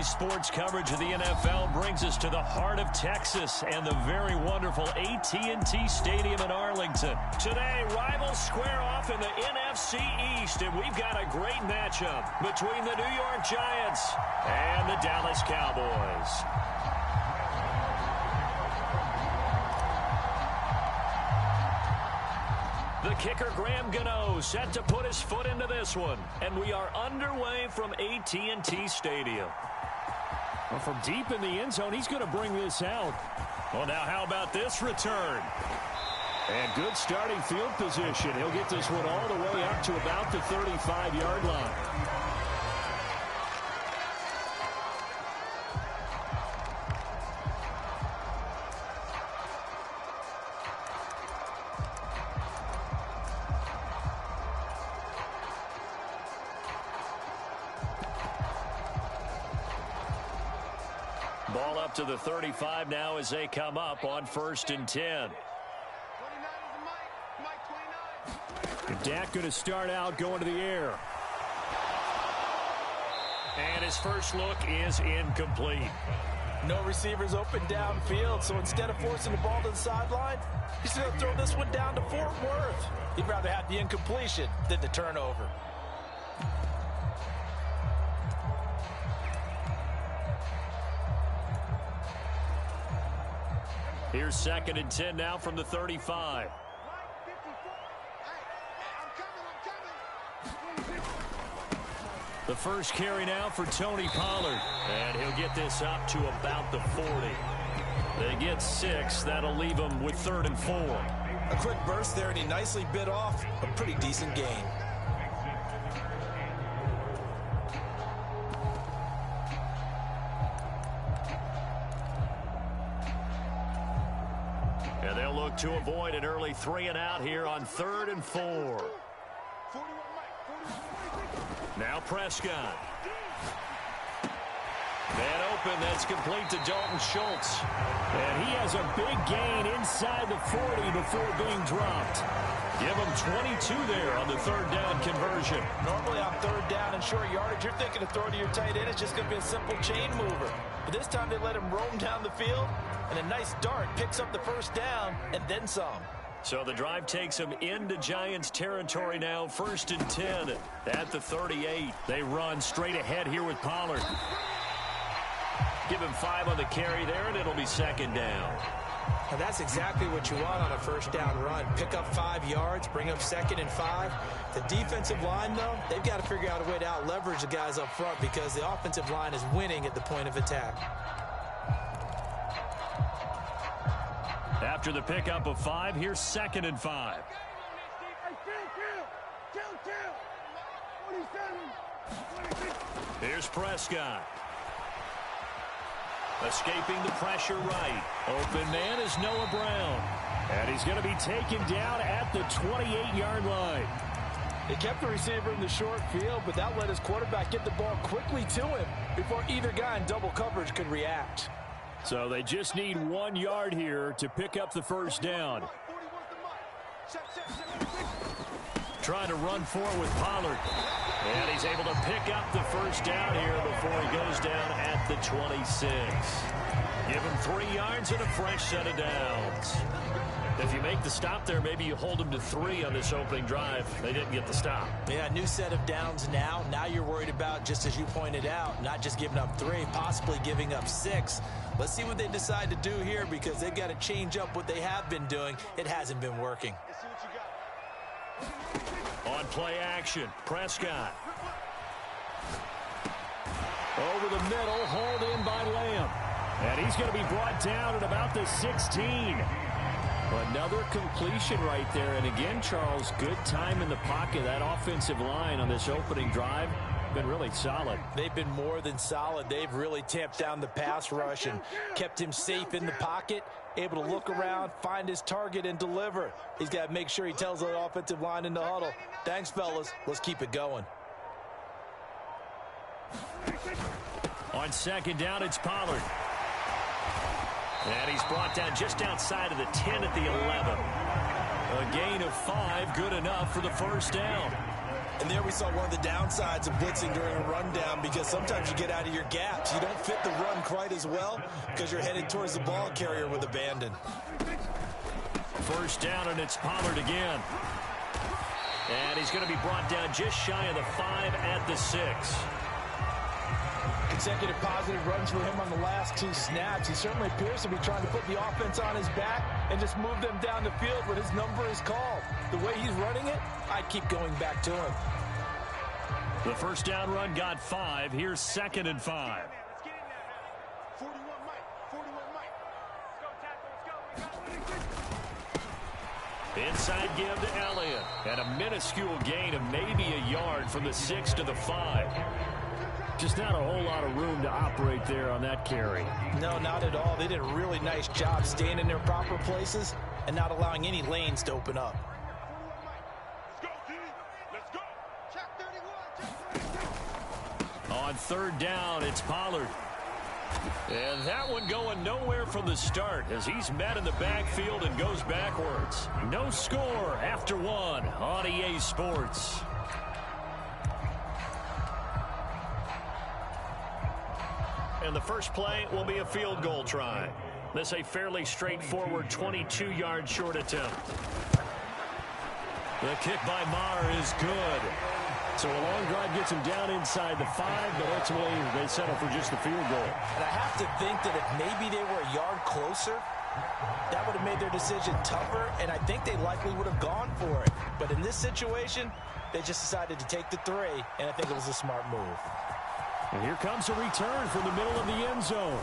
Today's sports coverage of the NFL brings us to the heart of Texas and the very wonderful AT&T Stadium in Arlington. Today, rivals square off in the NFC East, and we've got a great matchup between the New York Giants and the Dallas Cowboys. The kicker, Graham Gano, set to put his foot into this one. And we are underway from AT&T Stadium. Well, from deep in the end zone, he's going to bring this out. Well, now how about this return? And good starting field position. He'll get this one all the way up to about the 35-yard line. Ball up to the 35 now as they come up on 1st and 10. Dak going to start out going to the air. And his first look is incomplete. No receivers open downfield, so instead of forcing the ball to the sideline, he's going to throw this one down to Fort Worth. He'd rather have the incompletion than the turnover. Here's 2nd and 10 now from the 35. The first carry now for Tony Pollard. And he'll get this up to about the 40. They get 6. That'll leave them with 3rd and 4. A quick burst there, and he nicely bit off a pretty decent gain. And they'll look to avoid an early 3-and-out here on 3rd and 4. Now Prescott. Man open, that's complete to Dalton Schultz. And he has a big gain inside the 40 before being dropped. Give him 22 there on the 3rd down conversion. Normally on 3rd down and short yardage, you're thinking of throwing to your tight end. It's just going to be a simple chain mover. But this time they let him roam down the field, and a nice dart picks up the 1st down and then some. So the drive takes him into Giants territory now. 1st and 10 at the 38. They run straight ahead here with Pollard. Give him 5 on the carry there, and it'll be 2nd down. And that's exactly what you want on a 1st down run. Pick up 5 yards, bring up 2nd and 5. The defensive line, though, they've got to figure out a way to out-leverage the guys up front because the offensive line is winning at the point of attack. After the pickup of 5, here's 2nd and 5. Here's Prescott. Escaping the pressure right. Open man is Noah Brown. And he's going to be taken down at the 28-yard line. They kept the receiver in the short field, but that let his quarterback get the ball quickly to him before either guy in double coverage could react. So they just need 1 yard here to pick up the 1st down. Trying to run forward with Pollard. And he's able to pick up the 1st down here before he goes down at the 26. Give him 3 yards and a fresh set of downs. If you make the stop there, maybe you hold them to 3 on this opening drive. They didn't get the stop. Yeah, new set of downs now. Now you're worried about, just as you pointed out, not just giving up 3, possibly giving up 6. Let's see what they decide to do here because they've got to change up what they have been doing. It hasn't been working. On play action, Prescott. Over the middle, hauled in by Lamb. And he's going to be brought down at about the 16. Another completion right there. And again, Charles, good time in the pocket. That offensive line on this opening drive been really solid. They've been more than solid. They've really tamped down the pass rush and kept him safe in the pocket, able to look around, find his target, and deliver. He's got to make sure he tells the offensive line in the huddle, thanks, fellas. Let's keep it going. On 2nd down, it's Pollard. And he's brought down just outside of the 10 at the 11. A gain of 5, good enough for the 1st down. And there we saw one of the downsides of blitzing during a rundown, because sometimes you get out of your gaps. You don't fit the run quite as well because you're headed towards the ball carrier with abandon. First down, and it's Pollard again. And he's going to be brought down just shy of the 5 at the 6. Consecutive positive runs for him on the last 2 snaps. He certainly appears to be trying to put the offense on his back and just move them down the field when his number is called. The way he's running it, I'd keep going back to him. The first down run got 5. Here's 2nd and 5. Inside give to Elliott. And a minuscule gain of maybe a yard from the 6 to the 5. Just not a whole lot of room to operate there on that carry. No, not at all. They did a really nice job staying in their proper places and not allowing any lanes to open up. On 3rd down, it's Pollard. And that one going nowhere from the start as he's met in the backfield and goes backwards. No score after 1 on EA Sports. And the first play will be a field goal try. This a fairly straightforward 22-yard short attempt. The kick by Maher is good. So a long drive gets him down inside the 5, but ultimately they settle for just the field goal. And I have to think that if maybe they were a yard closer, that would have made their decision tougher, and I think they likely would have gone for it. But in this situation, they just decided to take the 3, and I think it was a smart move. And here comes a return from the middle of the end zone.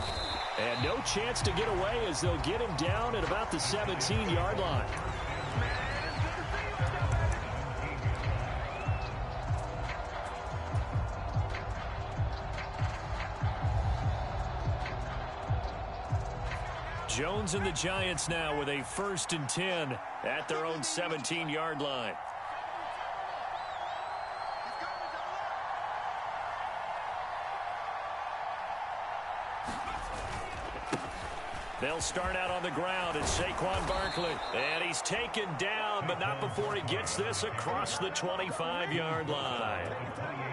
And no chance to get away as they'll get him down at about the 17-yard line. Jones and the Giants now with a 1st and 10 at their own 17-yard line. They'll start out on the ground. It's Saquon Barkley. And he's taken down, but not before he gets this across the 25-yard line.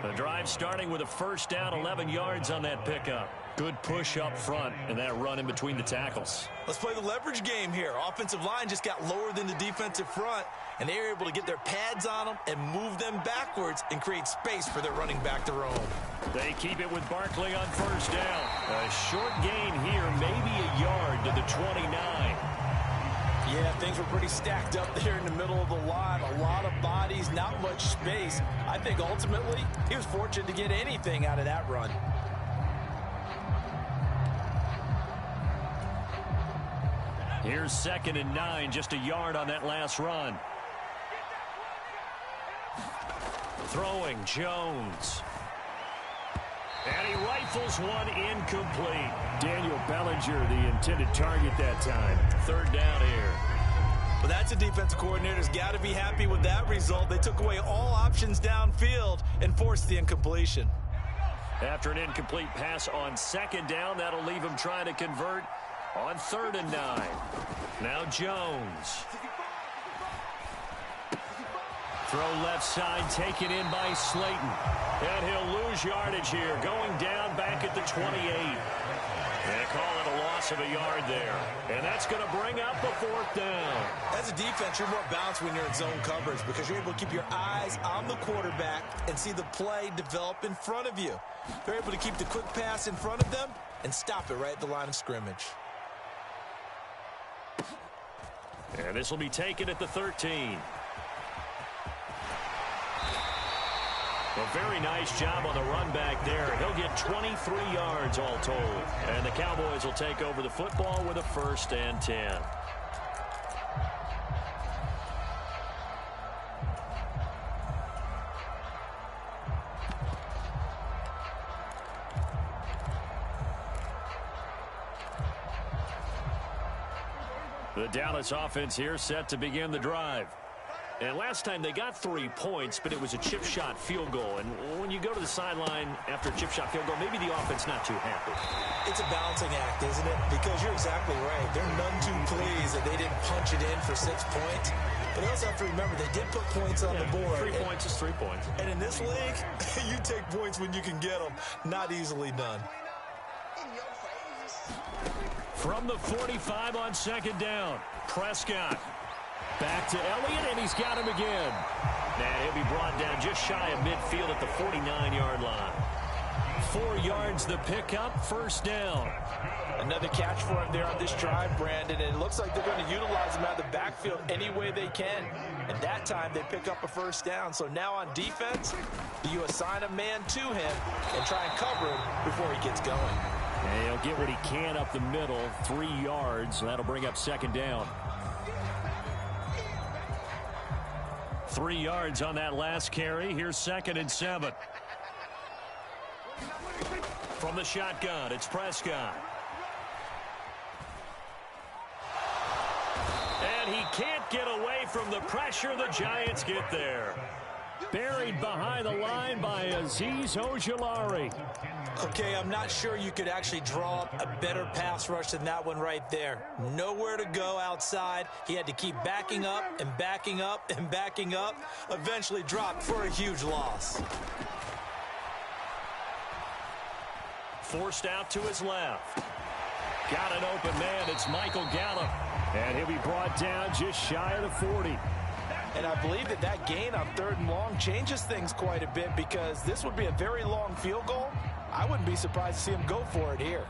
The drive starting with a first down, 11 yards on that pickup. Good push up front and that run in between the tackles. Let's play the leverage game here. Offensive line just got lower than the defensive front, and they were able to get their pads on them and move them backwards and create space for their running back to roam. They keep it with Barkley on first down. A short gain here, maybe a yard to the 29. Yeah, things were pretty stacked up there in the middle of the line. A lot of bodies, not much space. I think ultimately he was fortunate to get anything out of that run. Here's 2nd and 9, just a yard on that last run. Throwing Jones. And he rifles one incomplete. Daniel Bellinger, the intended target that time. 3rd down here. Well, that's a defensive coordinator's got to be happy with that result. They took away all options downfield and forced the incompletion. After an incomplete pass on 2nd down, that'll leave him trying to convert on 3rd and 9. Now Jones. Throw left side, taken in by Slayton. And he'll lose yardage here, going down back at the 28. They call it a loss of a yard there. And that's going to bring up the 4th down. As a defense, you're more balanced when you're in zone coverage because you're able to keep your eyes on the quarterback and see the play develop in front of you. They're able to keep the quick pass in front of them and stop it right at the line of scrimmage. And this will be taken at the 13. A very nice job on the run back there. He'll get 23 yards all told. And the Cowboys will take over the football with a 1st and 10. The Dallas offense here set to begin the drive. And last time they got 3 points, but it was a chip shot field goal. And when you go to the sideline after a chip shot field goal, maybe the offense not too happy. It's a balancing act, isn't it? Because you're exactly right. They're none too pleased that they didn't punch it in for 6 points. But they also have to remember they did put points on the board. 3 points is 3 points. And in this league, you take points when you can get them. Not easily done. From the 45 on second down, Prescott. Back to Elliott, and he's got him again. And he'll be brought down just shy of midfield at the 49-yard line. 4 yards the pickup, first down. Another catch for him there on this drive, Brandon, and it looks like they're going to utilize him out of the backfield any way they can. And that time they pick up a first down. So now on defense, you assign a man to him and try and cover him before he gets going. And he'll get what he can up the middle, 3 yards. That'll bring up second down. 3 yards on that last carry. Here's 2nd and 7. From the shotgun, it's Prescott. And he can't get away from the pressure. The Giants get there. Buried behind the line by Azeez Ojulari. Okay, I'm not sure you could actually draw up a better pass rush than that one right there. Nowhere to go outside. He had to keep backing up and backing up and backing up. Eventually dropped for a huge loss. Forced out to his left. Got an open man. It's Michael Gallup. And he'll be brought down just shy of the 40. And I believe that gain on 3rd and long changes things quite a bit because this would be a very long field goal. I wouldn't be surprised to see him go for it here.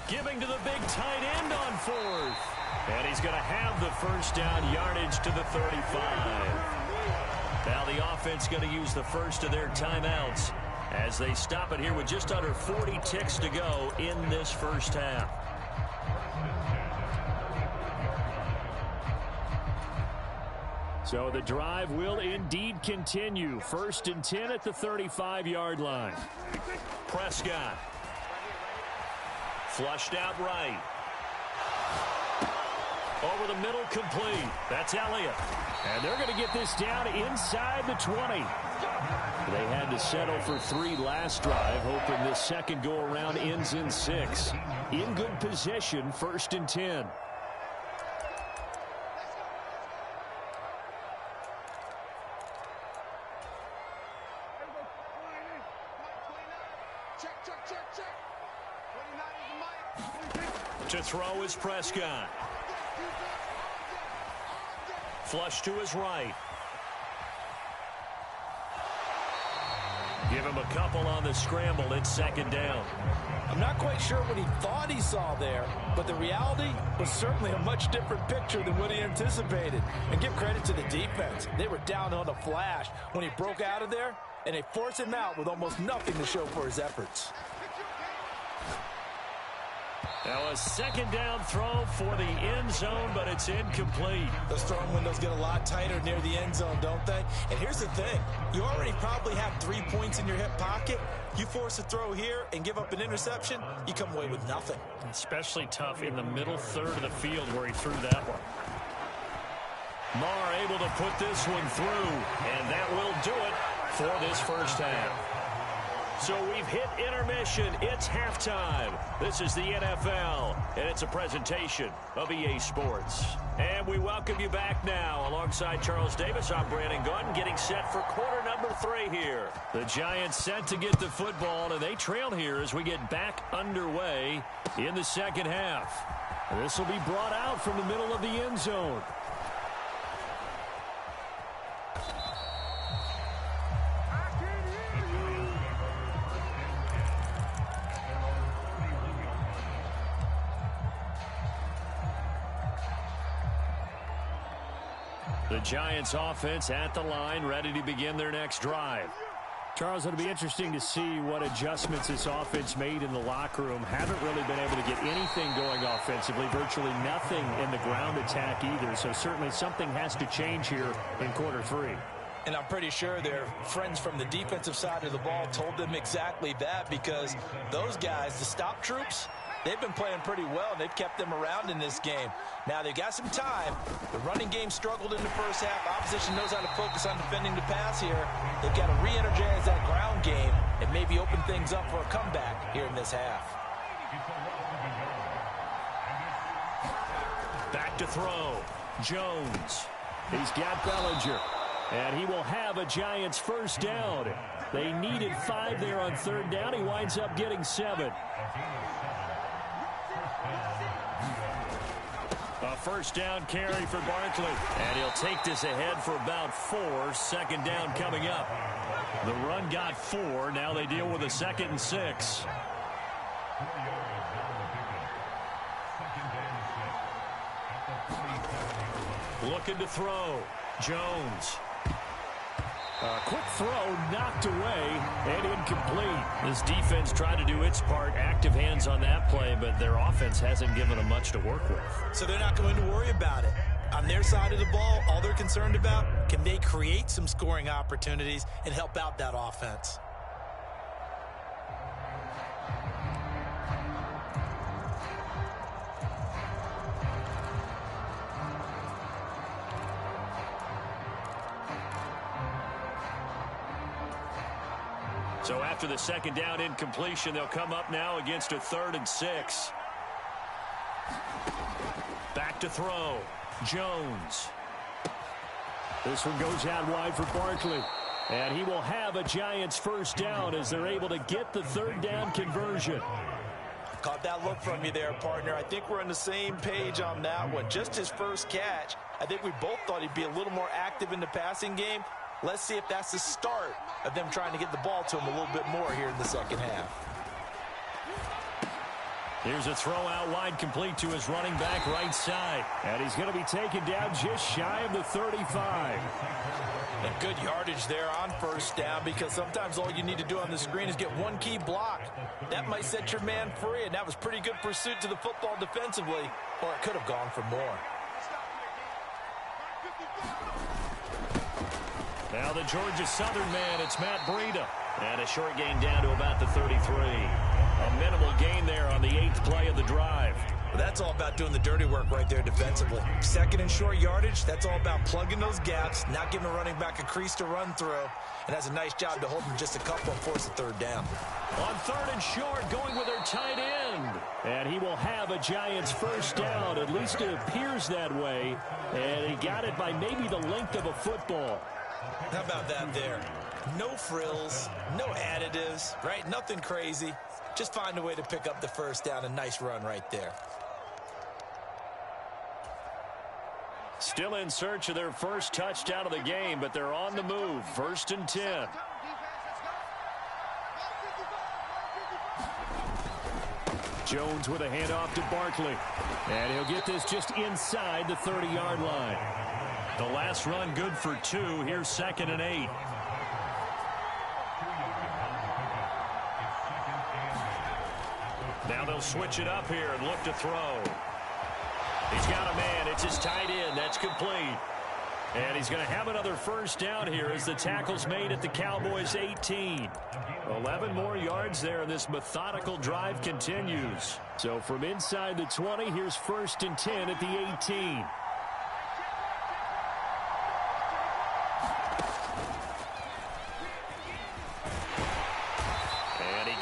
Giving to the big tight end on 4th. And he's going to have the first down, yardage to the 35. Now the offense going to use the first of their timeouts as they stop it here with just under 40 ticks to go in this first half. So the drive will indeed continue. 1st and 10 at the 35-yard line. Prescott. Flushed out right. Over the middle, complete. That's Elliott. And they're going to get this down inside the 20. They had to settle for 3 last drive, hoping this second go-around ends in 6. In good position, 1st and 10. To throw is Prescott. Flush to his right. Give him a couple on the scramble. It's 2nd down. I'm not quite sure what he thought he saw there, but the reality was certainly a much different picture than what he anticipated. And give credit to the defense. They were down on a flash when he broke out of there, and they forced him out with almost nothing to show for his efforts. Now a 2nd down throw for the end zone, but it's incomplete. Those throwing windows get a lot tighter near the end zone, don't they? And here's the thing. You already probably have 3 points in your hip pocket. You force a throw here and give up an interception, you come away with nothing. Especially tough in the middle third of the field where he threw that one. Marr able to put this one through, and that will do it for this first half. So we've hit intermission. It's halftime. This is the NFL, and it's a presentation of EA Sports. And we welcome you back now. Alongside Charles Davis, I'm Brandon Gautin, getting set for quarter number 3 here. The Giants set to get the football, and they trail here as we get back underway in the second half. This will be brought out from the middle of the end zone. The Giants offense at the line, ready to begin their next drive. Charles, it'll be interesting to see what adjustments this offense made in the locker room. Haven't really been able to get anything going offensively, virtually nothing in the ground attack either. So certainly something has to change here in quarter 3. And I'm pretty sure their friends from the defensive side of the ball told them exactly that, because those guys, the stop troops, they've been playing pretty well. They've kept them around in this game. Now, they've got some time. The running game struggled in the first half. Opposition knows how to focus on defending the pass here. They've got to re-energize that ground game and maybe open things up for a comeback here in this half. Back to throw. Jones. He's got Bellinger. And he will have a Giants first down. They needed 5 there on third down. He winds up getting 7. A first down carry for Barkley. And he'll take this ahead for about 4. Second down coming up. The run got 4. Now they deal with a 2nd and 6. Looking to throw. Jones. A quick throw knocked away and incomplete. This defense tried to do its part. Active hands on that play, but their offense hasn't given them much to work with. So they're not going to worry about it. On their side of the ball, all they're concerned about, can they create some scoring opportunities and help out that offense? So after the second down incompletion, they'll come up now against a 3rd and 6. Back to throw. Jones. This one goes out wide for Barkley. And he will have a Giants first down as they're able to get the 3rd down conversion. Caught that look from you there, partner. I think we're on the same page on that one. Just his first catch. I think we both thought he'd be a little more active in the passing game. Let's see if that's the start of them trying to get the ball to him a little bit more here in the second half. Here's a throw out wide, complete to his running back right side. And he's going to be taken down just shy of the 35. And good yardage there on first down, because sometimes all you need to do on the screen is get one key block. That might set your man free, and that was pretty good pursuit to the football defensively, or it could have gone for more. Now the Georgia Southern man, it's Matt Breida. And a short gain down to about the 33. A minimal gain there on the 8th play of the drive. Well, that's all about doing the dirty work right there defensively. 2nd and short yardage, that's all about plugging those gaps, not giving a running back a crease to run through. And that's a nice job to hold him just a couple and force a 3rd down. On 3rd and short, going with their tight end. And he will have a Giants first down. At least it appears that way. And he got it by maybe the length of a football. How about that there? No frills, no additives, right? Nothing crazy. Just find a way to pick up the first down. A nice run right there. Still in search of their first touchdown of the game, but they're on the move. 1st and 10. Jones with a handoff to Barkley. And he'll get this just inside the 30-yard line. The last run good for 2. Here's 2nd and 8. Now they'll switch it up here and look to throw. He's got a man. It's his tight end. That's complete. And he's going to have another first down here as the tackle's made at the Cowboys' 18. 11 more yards there, and this methodical drive continues. So from inside the 20, here's 1st and 10 at the 18.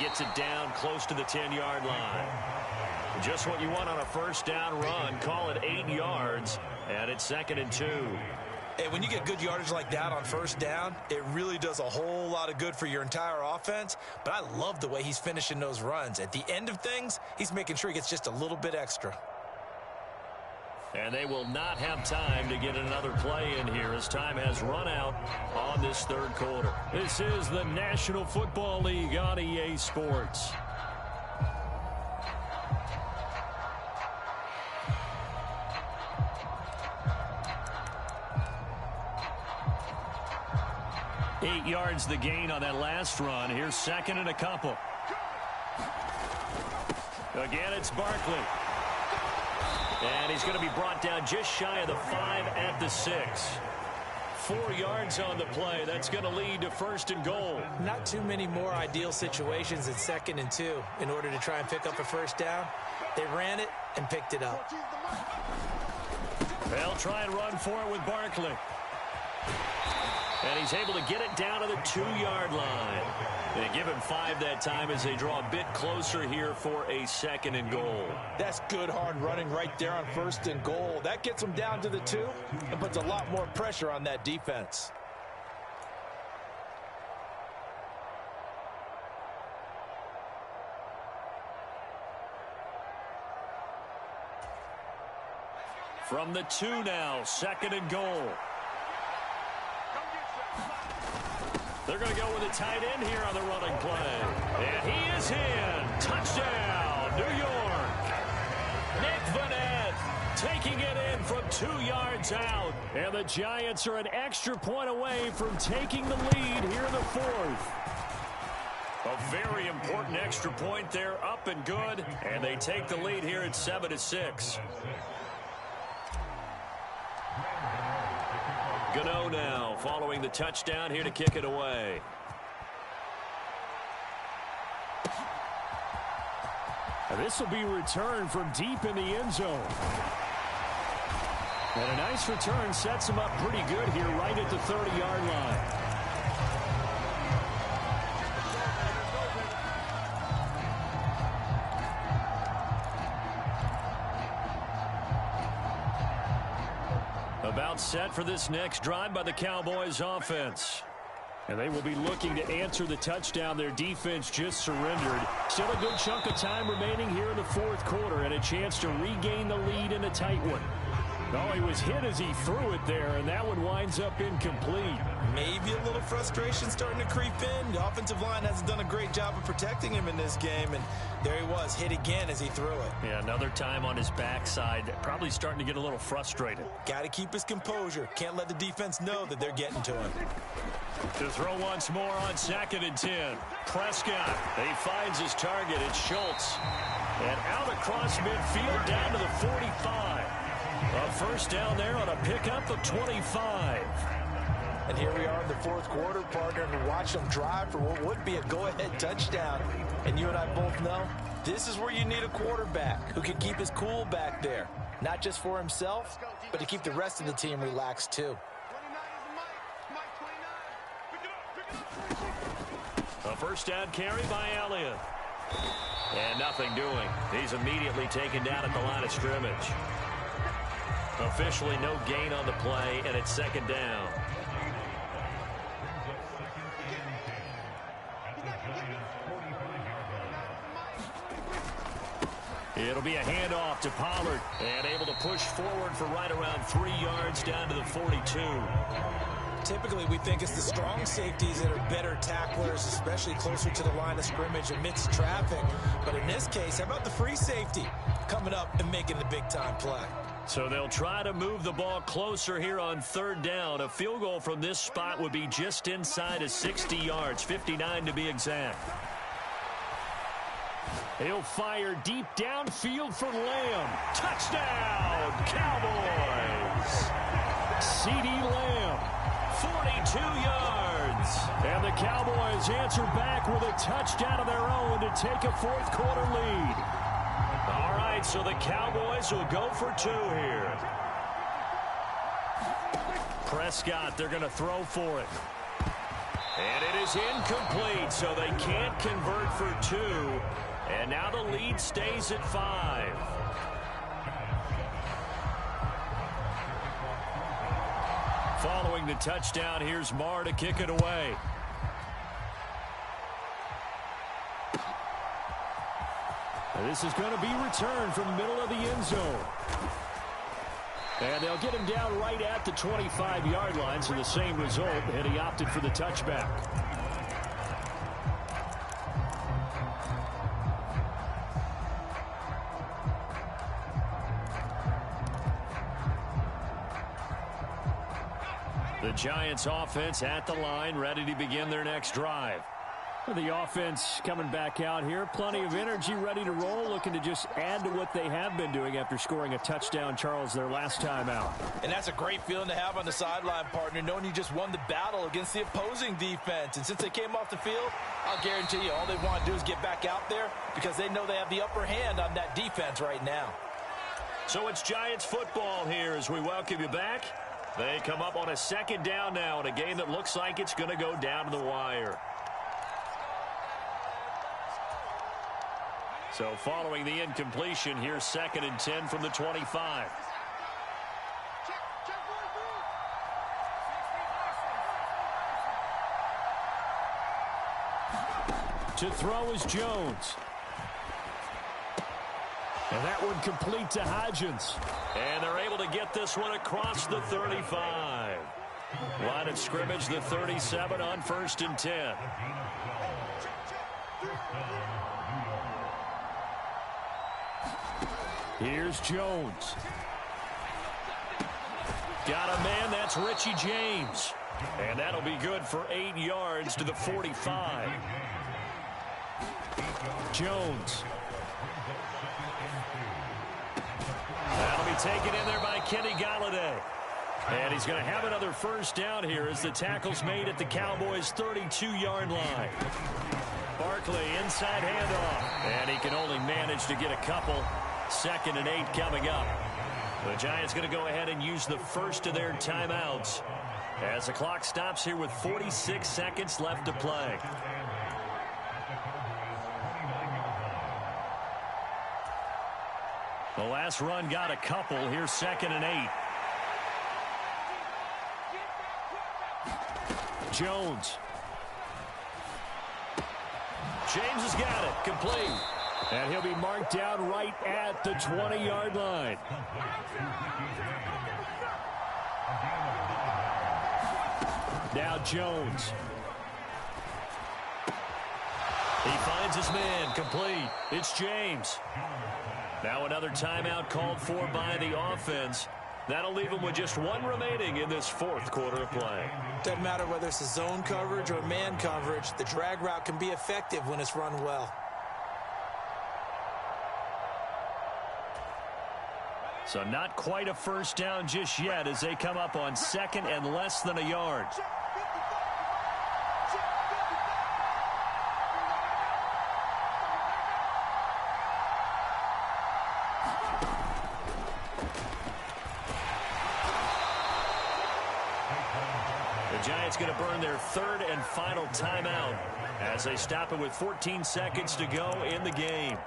Gets it down close to the 10-yard line. Just what you want on a first down run. Call it 8 yards, and it's 2nd and 2. Hey, when you get good yardage like that on first down, it really does a whole lot of good for your entire offense. But I love the way he's finishing those runs. At the end of things, he's making sure he gets just a little bit extra. And they will not have time to get another play in here as time has run out on this 3rd quarter. This is the National Football League on EA Sports. Eight yards the gain on that last run. Here's 2nd and a couple. Again, it's Barkley. And he's going to be brought down just shy of the 5 at the 6. 4 yards on the play. That's going to lead to 1st and goal. Not too many more ideal situations at 2nd and 2 in order to try and pick up a 1st down. They ran it and picked it up. They'll try and run for it with Barkley. And he's able to get it down to the 2-yard line. They give him 5 that time as they draw a bit closer here for a 2nd and goal. That's good hard running right there on 1st and goal. That gets them down to the 2 and puts a lot more pressure on that defense. From the 2 now, 2nd and goal. They're going to go with a tight end here on the running play. And he is in. Touchdown, New York. Nick Vanette taking it in from 2 yards out. And the Giants are an extra point away from taking the lead here in the 4th. A very important extra point there, up and good. And they take the lead here at 7-6. Gano now following the touchdown here to kick it away. This will be returned from deep in the end zone. And a nice return sets him up pretty good here right at the 30-yard line. About set for this next drive by the Cowboys offense. And they will be looking to answer the touchdown their defense just surrendered. Still a good chunk of time remaining here in the 4th quarter and a chance to regain the lead in a tight one. Oh, he was hit as he threw it there, and that one winds up incomplete. Maybe a little frustration starting to creep in. The offensive line hasn't done a great job of protecting him in this game, and there he was, hit again as he threw it. Yeah, another time on his backside, probably starting to get a little frustrated. Got to keep his composure. Can't let the defense know that they're getting to him. To throw once more on 2nd and 10. Prescott, he finds his target. It's Schultz. And out across midfield down to the 45. A 1st down there on a pickup of 25. And here we are in the 4th quarter, partner, to watch them drive for what would be a go-ahead touchdown. And you and I both know this is where you need a quarterback who can keep his cool back there. Not just for himself, but to keep the rest of the team relaxed too. A 1st down carry by Elliott. And nothing doing. He's immediately taken down at the line of scrimmage. Officially no gain on the play, and it's 2nd down. It'll be a handoff to Pollard, and able to push forward for right around 3 yards down to the 42. Typically, we think it's the strong safeties that are better tacklers, especially closer to the line of scrimmage amidst traffic. But in this case, how about the free safety coming up and making the big-time play? So they'll try to move the ball closer here on 3rd down. A field goal from this spot would be just inside of 60 yards, 59 to be exact. He'll fire deep downfield for Lamb. Touchdown, Cowboys! C.D. Lamb, 42 yards. And the Cowboys answer back with a touchdown of their own to take a 4th quarter lead. All right, so the Cowboys will go for 2 here. Prescott, they're going to throw for it. And it is incomplete, so they can't convert for 2. And now the lead stays at 5. Following the touchdown, here's Marr to kick it away. This is going to be returned from the middle of the end zone. And they'll get him down right at the 25-yard line, so the same result, and he opted for the touchback. The Giants offense at the line, ready to begin their next drive. The offense coming back out here. Plenty of energy, ready to roll, looking to just add to what they have been doing after scoring a touchdown, Charles, their last time out. And that's a great feeling to have on the sideline, partner, knowing you just won the battle against the opposing defense. And since they came off the field, I'll guarantee you all they want to do is get back out there because they know they have the upper hand on that defense right now. So it's Giants football here as we welcome you back. They come up on a second down now in a game that looks like it's going to go down to the wire. So following the incompletion, here's 2nd and 10 from the 25. To throw is Jones. And that one complete to Hodgins. And they're able to get this one across the 35. Line of scrimmage, the 37 on 1st and 10. Here's Jones. Got a man, that's Richie James. And that'll be good for 8 yards to the 45. Jones. That'll be taken in there by Kenny Galladay. And he's going to have another first down here as the tackle's made at the Cowboys' 32-yard line. Barkley inside handoff. And he can only manage to get a couple. 2nd and 8 coming up. The Giants going to go ahead and use the first of their timeouts as the clock stops here with 46 seconds left to play. The last run got a couple. Here's 2nd and 8. Jones. James has got it. Complete. And he'll be marked down right at the 20-yard line. Now Jones. He finds his man. Complete. It's James. Now another timeout called for by the offense. That'll leave him with just one remaining in this 4th quarter of play. Doesn't matter whether it's a zone coverage or man coverage. The drag route can be effective when it's run well. So not quite a first down just yet as they come up on 2nd and less than a yard. The Giants going to burn their 3rd and final timeout as they stop it with 14 seconds to go in the game.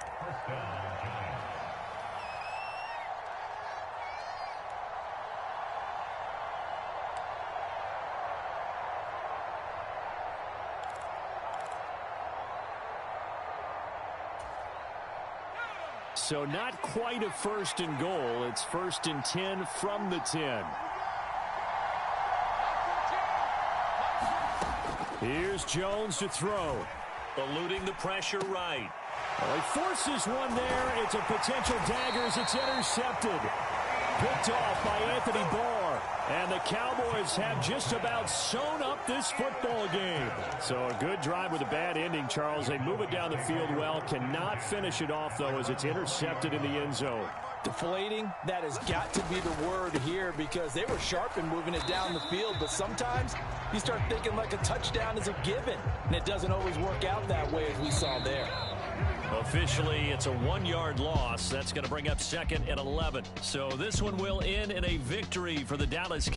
So not quite a 1st and goal. It's 1st and 10 from the 10. Here's Jones to throw. Eluding the pressure right. Well, he forces one there. It's a potential dagger as it's intercepted. Picked off by Anthony Barr. And the Cowboys have just about sewn up this football game. So a good drive with a bad ending, Charles. They move it down the field well. Cannot finish it off, though, as it's intercepted in the end zone. Deflating, that has got to be the word here because they were sharp in moving it down the field, but sometimes you start thinking like a touchdown is a given, and it doesn't always work out that way as we saw there. Officially, it's a 1-yard loss. That's going to bring up 2nd and 11. So this one will end in a victory for the Dallas